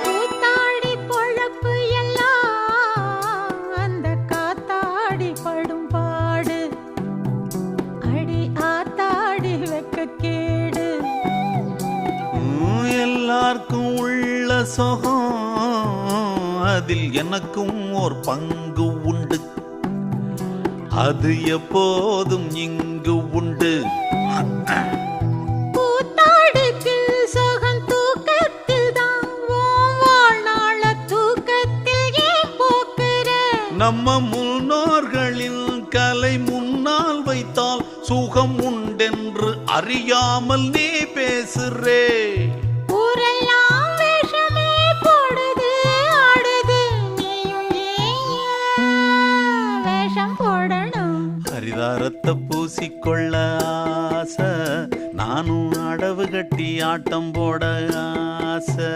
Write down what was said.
கூத்தாடி பொழப்பு எல்லாம் அந்த காத்தாடி படும் பாடு. அடி ஆத்தாடி வெக்க கேடு. எல்லாருக்கும் உள்ள சொகம் அதில் எனக்கும் ஓர் பங்கு உண்டு. அது எப்போதும் இங்கு உண்டு. கூத்தாடுக்கு சொகம் தூக்கத்தில் தான். வாழ்நாள தூக்கத்தில் ஏன் போக்குற? நம்ம முன்னோர்களின் கலை முன்னால் வைத்தால் சுகம் உண்டென்று அறியாமல் நீ பேசுறே. ஊரெல்லாம் வேஷமே போடுது ஆடுது. நீயும் ஏன் வேஷம் போடணும்? ஹரிதாரத்தை பூசிக்கொள்ள ஆசை, நானும் அடவு கட்டி ஆட்டம் போட ஆசை.